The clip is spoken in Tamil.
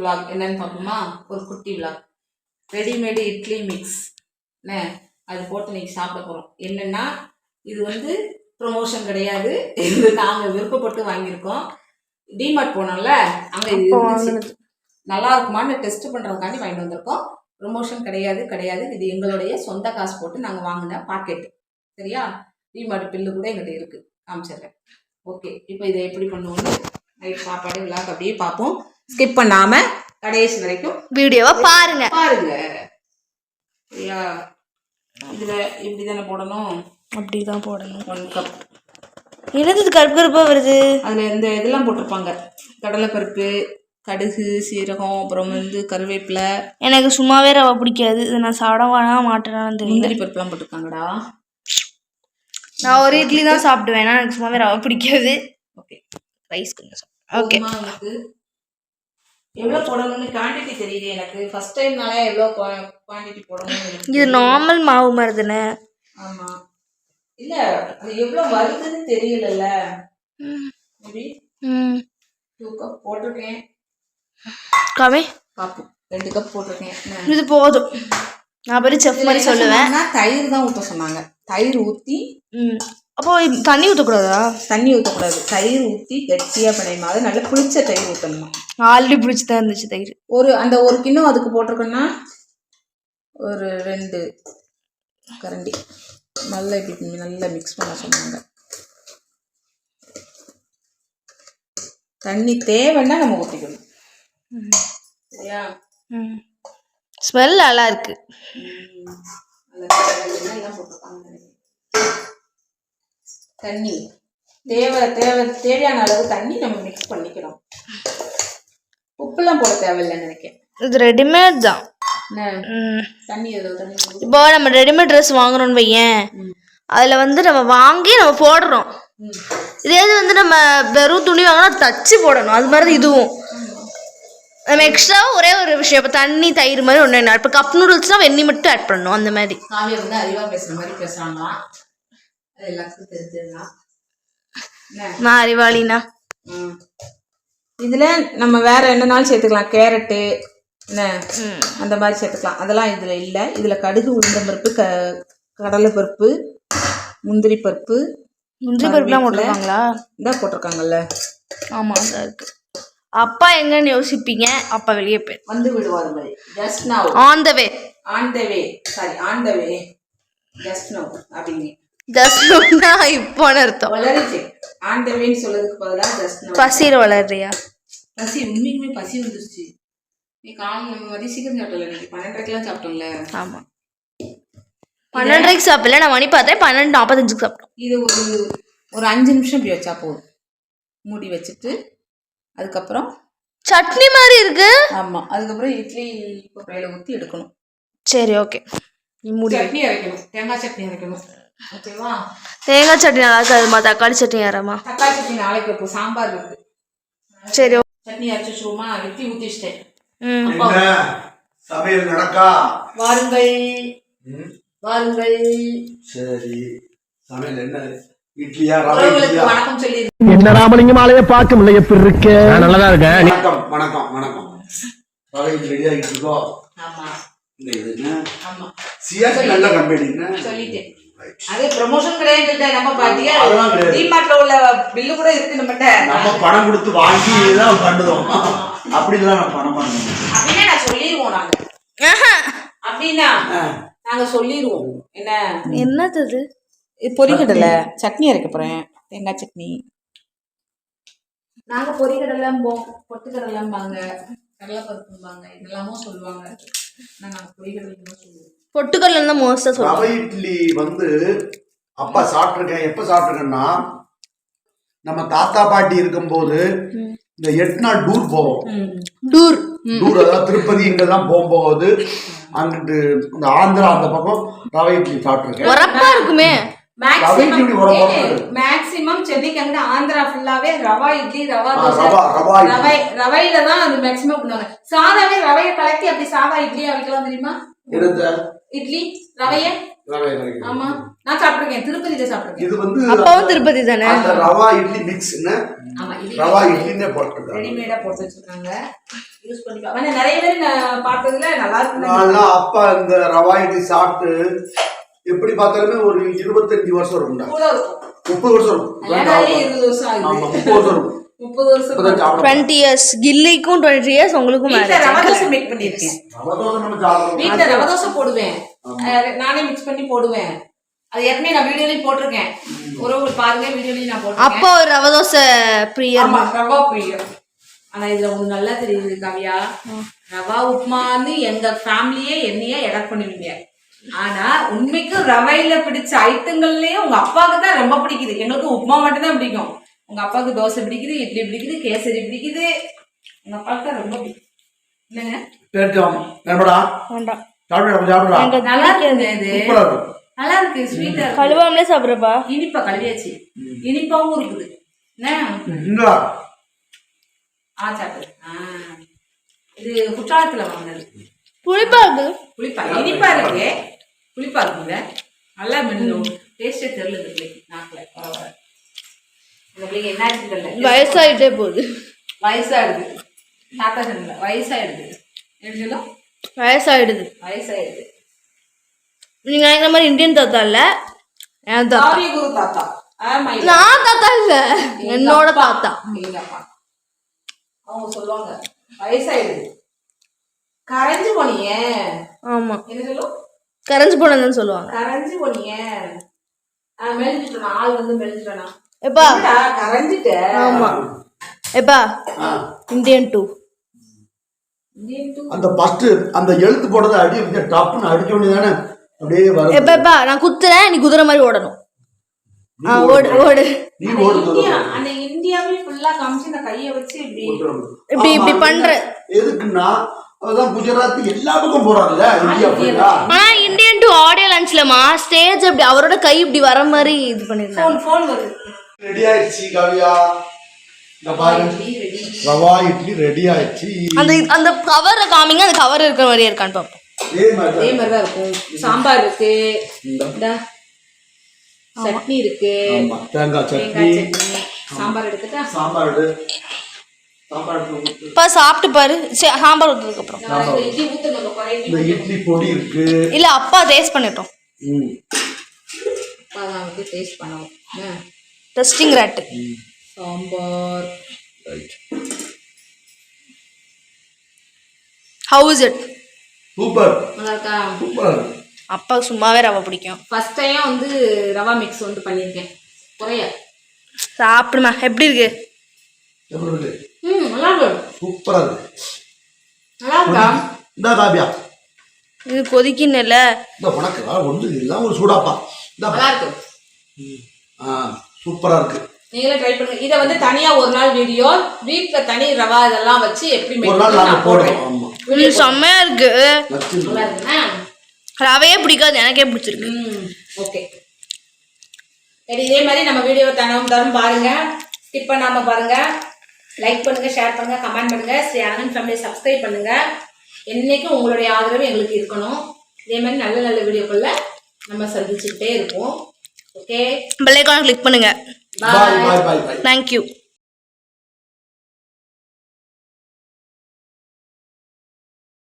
விளாக் என்னன்னு பார்ப்போமா? ஒரு குட்டி விளாக். ரெடிமேடு இட்லி மிக்ஸ் என்ன அது போட்டு இன்னைக்கு சாப்பிட போகிறோம். என்னென்னா இது வந்து ப்ரொமோஷன் கிடையாது, இது நாங்கள் விருப்பப்பட்டு வாங்கியிருக்கோம். டிமார்ட் போனோம்ல, அங்கே இது இருந்துச்சு. நல்லா இருக்குமான்னு டெஸ்ட் பண்ணுறதுக்காண்டி வாங்கிட்டு வந்திருக்கோம். ப்ரொமோஷன் கிடையாது. இது எங்களுடைய சொந்த காசு போட்டு நாங்கள் வாங்கின பாக்கெட்டு. சரியா? டிமார்ட் பில்லு கூட எங்கிட்ட இருக்குது, காமிச்சிடுறேன். ஓகே, இப்போ இதை எப்படி பண்ணுவோம்னு நைட் சாப்பாடு விளாக் அப்படியே பார்ப்போம். ஸ்கிப் பண்ணாமல் கடைசி வரைக்கும் வீடியோவை பாருங்க. சரியா? இதில் இப்படி தானே போடணும்? அப்படி தான் போடணும். 1 கப். என்னது கருப்பு கருப்பாக வருது? அதில் இந்த இதெல்லாம் போட்டிருப்பாங்க, கடலைப்பருப்பு, கடுகு, சீரகம், அப்புறம் வந்து கருவேப்பிலை. எனக்கு சும்மாவே ரவை பிடிக்காது, இது நான் சாப்பிட மாட்டேன்னு தெரியும். முந்திரி பருப்புலாம் போட்டிருக்காங்கடா. நான் ஒரு இட்லி தான் சாப்பிடுவேன், எனக்கு சும்மாவே ரவை பிடிக்காது. ஓகே, ரைஸ் கொஞ்சம் ஓகே. எனக்கு எவ்வளோ போடணும்னு குவான்டிட்டி தெரியுது எனக்கு. ஃபர்ஸ்ட் டைம்னால எவ்வளோ குவான்டிட்டி போடணும். இது நார்மல் மாவு மாதிரி தானே? ஆமாம். இல்லை, அது எவ்வளோ வருதுன்னு தெரியலல்ல. மேபி 2 கப் போட்டிருக்கேன். காமே பார்ப்போம். 2 கப் போட்டிருக்கேன். இது போதும். நான் பெரிய செஃப் மாதிரி சொல்லுவேன். தயிர் தான் ஊற்ற சொன்னாங்க. தயிர் ஊற்றி. அப்போ தண்ணி ஊற்றக்கூடாதா? தண்ணி ஊற்றக்கூடாது, தயிர் ஊற்றி கெட்டியாக பிணையுமா. அது நல்லா புளிச்ச தயிர் ஊற்றணுமா. ஆல்ரெடி பிடிச்சி தான் இருந்துச்சு தயிர். ஒரு கிண்ணம் அதுக்கு போட்டிருக்கோன்னா ஒரு 2 கரண்டி நல்லா இப்படி நல்லா மிக்ஸ் பண்ண சொன்னாங்க. தண்ணி தேவைன்னா நம்ம ஊற்றிக்கணும். சரியா? ஸ்மெல் நல்லா இருக்கு. தண்ணி தேவையான அளவு தண்ணி நம்ம மிக்ஸ் பண்ணிக்கிறோம். உப்புலாம் போட தேவையில்லைன்னு நினைக்கிறேன். இது ரெடிமேட் தான். தண்ணி இப்போ நம்ம ரெடிமேட் ட்ரெஸ் வாங்குறோம்னு வையேன், அதில் வந்து நம்ம வாங்கி நம்ம போடுறோம். இதே இது வந்து நம்ம வெறும் துணி வாங்கினா தச்சு போடணும். அது மாதிரி தான் இதுவும். நம்ம எக்ஸ்ட்ராவாக ஒரே ஒரு விஷயம், இப்போ தண்ணி தயிர் மாதிரி ஒன்று என்ன, இப்போ கப் நூடுல்ஸ்னால் வெண்ணி மட்டும் ஆட் பண்ணணும். அந்த மாதிரி காவியா வந்து அறிவாக பேசுகிற மாதிரி பேசுகிறாங்களா? எல்லாத்துக்கும் தெரிஞ்சதுதான். நான் அறிவாளினா. இதில் நம்ம வேற என்னன்னாலும் சேர்த்துக்கலாம். கேரட்டு என்ன அந்த மாதிரி சேர்த்துக்கலாம். அதெல்லாம் இதில் இல்லை. இதில் கடுகு, உளுந்தம்பருப்பு, கடலைப்பருப்பு, முந்திரி பருப்புலாம் போட்டிருக்காங்களா? இதான் போட்டிருக்காங்கல்ல. ஆமாம், அதான் இருக்கு. அப்பா எங்கன்னு யோசிப்பீங்க, அப்பா வெளியே போய் வந்து விடுவாரு. Just now on the way just now அப்படிங்க. ஜஸ்ட் நவ்னா இப்போன்னு அர்த்தம். வளருச்சு. ஆன் த வேன்னு சொல்றதுக்கு பதிலாக ஜஸ்ட் நவ். பசியில் வளர்றியா? பசி உண்மைக்குமே பசி வந்துருச்சு. நீ காலையில் நம்ம மதியம் சீக்கிரம் சாப்பிட்டல, இன்னைக்கு 12:30க்கெல்லாம் சாப்பிட்டோம்ல. ஆமாம், 12:30க்கு சாப்பிடல, நான் மணி பார்த்தேன் 12:45க்கு சாப்பிட்டோம். இது ஒரு 5 நிமிஷம் இப்படி வச்சா போதும். மூடி வச்சுட்டு அதுக்கப்புறம் சட்னி மாதிரி இருக்கு. ஆமாம், அதுக்கப்புறம் இட்லி கொப்பரையில் ஊற்றி எடுக்கணும். சரி, ஓகே. சட்னி அரைக்கணும், தேங்காய் சட்னி அரைக்கணும். ஓகேவா? தேங்காய் சட்னி நல்லா இருக்காதுமா, தக்காளி சட்னி அரைமா. தக்காளி சட்னி நாளைக்கு வைப்போம், சாம்பார் இருக்கு. சரி, சட்னி அரைச்சி வச்சுருவோமா? இட்லி ஊற்றி வச்சிட்டேன். சமையல் நடக்கா? வாருங்கள். சரி, சமையல் என்ன? இட்லியா? வணக்கம் சொல்லி. என்ன ராமலிங்கம் ஆலைய பார்க்க முடியல, எப்படி இருக்கு? நல்லதா இருக்கேன். வணக்கம். ரவை ரெடி ஆகிட்டு இருக்கோ? ஆமா. ஆமா. சியாசி நல்ல கம்பெனி சொல்லிட்டேன். அது ப்ரமோஷன் கிடையாது. நம்ம பாத்தியா டிமார்ட்ல உள்ள பில்லு கூட இருக்கு நம்மட்ட. நம்ம பணம் கொடுத்து வாங்கி தான் பண்ணுதோம். அப்படிலாம் நான் பணம் பண்ணுவோம். அப்படின்னா நான் சொல்லிடுவோம். அப்படின்னா நாங்க சொல்லிடுவோம். என்னது பொரிக்கடலை சட்னி அரைக்க போறேன், தேங்காய் சட்னி. நாங்க பொரிக்கடலைம்போம், பொட்டுக்கடலைம்பாங்க, கடலைப்பருப்பும்பாங்க, இதெல்லாமும் சொல்லுவாங்க. நாங்க பொரிக்கடலை தான் சொல்லுவோம். பொட்டுக்கடலை தான் மோஸ்டா சொல்லுவோம். ரவை இட்லி வந்து அப்பா சாப்பிட்ருக்கேன். எப்ப சாப்பிட்ருக்கேன்னா, நம்ம தாத்தா பாட்டி இருக்கும்போது இந்த 8 நாள் டூர் போவோம். டூர் அதாவது திருப்பதி இங்கெல்லாம் போகும்போது அங்கிட்டு இந்த ஆந்திரா அந்த பக்கம் ரவை இட்லி சாப்பிட்ருக்கேன். உரப்பா இருக்குமே. மேக்சிமம் சென்னைக்கு அங்க ஆந்திரா ஃபுல்லாவே ரவா இட்லி, ரவா தோசை, ரவையில தான் அது மேக்சிமம் பண்ணுவாங்க. சாதாவே ரவையை கலக்கி அப்படி சாதா இட்லியா வைக்கலாம் தெரியுமா? இட்லி ரவைய ரவை கிடைக்குது. ஆமா நான் சாப்பிட்டுருக்கேன், திருப்பதியில சாப்பிட்டுருக்கேன். இது வந்து அப்பாவும் திருப்பதி தானே. அந்த ரவா இட்லி மிக்ஸ்னு ஆமா இது ரவா இட்லின்னு போட்டுருக்காங்க. ரெடிமேடா போட்டு வச்சிருக்காங்க, யூஸ் பண்ணி பாருங்க. நிறைய பேர் நான் பார்த்ததுல நல்லா இருக்கு. நான்லாம் அப்பா இந்த ரவா இட்லி சாப்பிட்டு எப்படி பார்த்தாலுமே ஒரு 25 வருஷம் இருக்கும்டா, கூட இருக்கும். 30 வருஷம் இருக்கும். கல்யாணம் 20 வருஷம் ஆமா ஆகுது. 30 வருஷம் இருக்கும். 30 வருஷம் இப்பதான் சாப்பிட 20 years கில்லிக்கும் 20 years உங்களுக்கும் வீட்டுல மேரேஜ். ரவை தோசை மேக் பண்ணிருக்கேன். ரவை தோசை நம்ம சாப்பிடுறோம். வீட்டுல ரவை தோசை போடுவேன், நானே மிக்ஸ் பண்ணி போடுவேன். அது ஏற்கனவே நான் வீடியோலயும் போட்டிருக்கேன், ஒரு பாருங்க வீடியோலயும் நான் போட்டிருக்கேன். அப்பா ஒரு ரவை தோசை பிரியர். ஆமா ரவா பிரியம். ஆனா இதுல ஒண்ணு நல்லா தெரியுது காவியா, ரவா உப்புமான்னு எங்க ஃபேமிலியே என்னையே எடக் பண்ணுவீங்க. ஆனா உண்மைக்கு ரவையில பிடிச்ச ஐட்டங்கள்லயே உங்க அப்பாவுக்கு தான் ரொம்ப பிடிக்குது. எங்களுக்கு உப்புமா மட்டும் தான் பிடிக்கும். உங்க அப்பாவுக்கு தோசை பிடிக்குது, இட்லி பிடிக்குது, கேசரி பிடிக்குது. உங்க அப்பாவுக்கு தான் ரொம்ப பிடிக்கும். என்னங்க பேர்ச்சம் என்னடா வேண்டாம். சாப்பிடுறா எனக்கு நல்லா இருக்கு, இது சூப்பரா இருக்கும். நல்லா இருக்கு, ஸ்வீட்டா இருக்கு. கழுவாமலே சாப்பிடுறப்பா. இனிப்பா கழுவியாச்சு, இனிப்பாவும் இருக்குது. என்ன இந்தா சாப்பிடு. இது குற்றாலத்துல வாங்கினது. புளிப்பா இருக்கு. புளிப்பா இனிப்பா இருக்கு, புளிப்பா இருக்குங்க. நல்லா மென்னு டேஸ்டே தெரியல இந்த பிள்ளைக்கு நாக்குல. பரவாயில்ல, இந்த பிள்ளைக்கு என்ன ஆச்சு தெரியல, வயசாயிட்டே போகுது. வயசாயிடுது. தாத்தா சொன்னல வயசாயிடுது. எப்படி சொல்லும், வயசாயிடுது. வயசாயிடுது. நீங்க நினைக்கிற மாதிரி இந்தியன் தாத்தா இல்ல, என் தாத்தா. காவிய குரு தாத்தா. ஆமா நான் தாத்தா இல்ல, என்னோட தாத்தா. எங்க அப்பா அவங்க சொல்லுவாங்க வயசாயிடுது, கரைஞ்சு போனியே. ஆமா, என்ன சொல்லும், கரைஞ்சு போனதுன்னு சொல்லுவாங்க. கரைஞ்சு போனியே. மெலிஞ்சிட்டா ஆள் வந்து மெலிஞ்சிட்டானா. எப்பா கரைஞ்சிட்ட. ஆமா எப்பா இந்தியன் 2 அந்த ஃபர்ஸ்ட் அந்த எழுத்து போடுறது அடி டப்புன்னு அடிக்க வேண்டியதானே அப்படியே வரும். எப்பா நான் குத்துறேன், நீ குதிரை மாதிரி ஓடணும். ஓடு ஓடு. நீ ஓடுது இந்தியா அந்த இந்தியாவே ஃபுல்லா காமிச்சு இந்த கைய வச்சு இப்படி இப்படி இப்படி பண்ற. எதுக்குன்னா அதான் குஜராத் எல்லா பக்கம் போறாங்கல்ல இந்தியா ஃபுல்லா. ஆனா இந்தியன் 2 ஆடியோ லான்ச்லமா ஸ்டேஜ் அப்படி அவரோட கை இப்படி வர மாதிரி இது பண்ணிருந்தாங்க. ஃபோன் வருது. ரெடி ஆயிடுச்சு காவியா, இந்த பாரு ரவா இட்லி ரெடி ஆயிடுச்சு. அந்த அந்த கவரை காமிங்க, அந்த கவர் இருக்கிற மாதிரியே இருக்கான்னு பாப்போம். இதே மாதிரி அதே மாதிரி தான் இருக்கும். சாம்பார் இருக்கு, இந்த சட்னி இருக்கு, ஆமா தேங்காய் சட்னி, தேங்காய் சட்னி. சாம்பார் எடுத்துட்டா சாம்பார் சாம்பார் ஊத்து. இப்ப சாப்பிட்டு பாரு. சாம்பார் ஊத்துறதுக்கு அப்புறம் நான் இந்த இட்லி ஊத்தணும், குறைய இந்த இட்லி பொடி இருக்கு. இல்ல அப்பா டேஸ்ட் பண்ணிட்டோம். நான் வந்து டேஸ்ட் பண்ணுவோம். Testing rod. Sambar how is it? Super நல்லா இருக்கா? சூப்பர். அப்பா சும்மாவே ரவை பிடிக்கும். ஃபர்ஸ்ட் டைம் வந்து ரவா மிக்ஸ் வந்து பண்ணியிருக்கேன். குறைய சாப்பிடுமா, எப்படி இருக்கு? எப்படி இருக்கு? நல்லா இருக்கு, சூப்பரா இருக்கு. நல்லா இருக்கா? இந்த காவியா இது கொதிக்கணும்ல. இந்த உனக்கு ஒன்று இதெல்லாம் ஒரு சூடாப்பா. நல்லா இருக்கு. சூப்பரா இருக்கு. நீங்களே ட்ரை பண்ணுங்க. இதை வந்து தனியா ஒரு நாள் வீடியோ, வீட்டுல தனி ரவா இதெல்லாம் வச்சு எப்படி ஒரு நாள் நாங்க போடுறோம். ஆமா இது செம்மையா இருக்கு. நல்லா இருக்குண்ணா. ரவையே பிடிக்காது, எனக்கே பிடிச்சிருக்கு. ஓகே சரி, இதே மாதிரி நம்ம வீடியோ தரும் பாருங்க, ஸ்கிப் பண்ணாம பாருங்க, லைக் பண்ணுங்க, ஷேர் பண்ணுங்க, கமெண்ட் பண்ணுங்க, ஸ்ரீ அனந்தன் ஃபேமிலி சப்ஸ்கிரைப் பண்ணுங்க. என்னைக்கும் உங்களுடைய ஆதரவு எங்களுக்கு இருக்கணும். இதே மாதிரி நல்ல நல்ல வீடியோக்குள்ள நம்ம சந்திச்சுக்கிட்டே இருப்போம். ஓகே, பெல் ஐகானை கிளிக் பண்ணுங்க. பாய் பாய் பாய். தேங்க்யூ.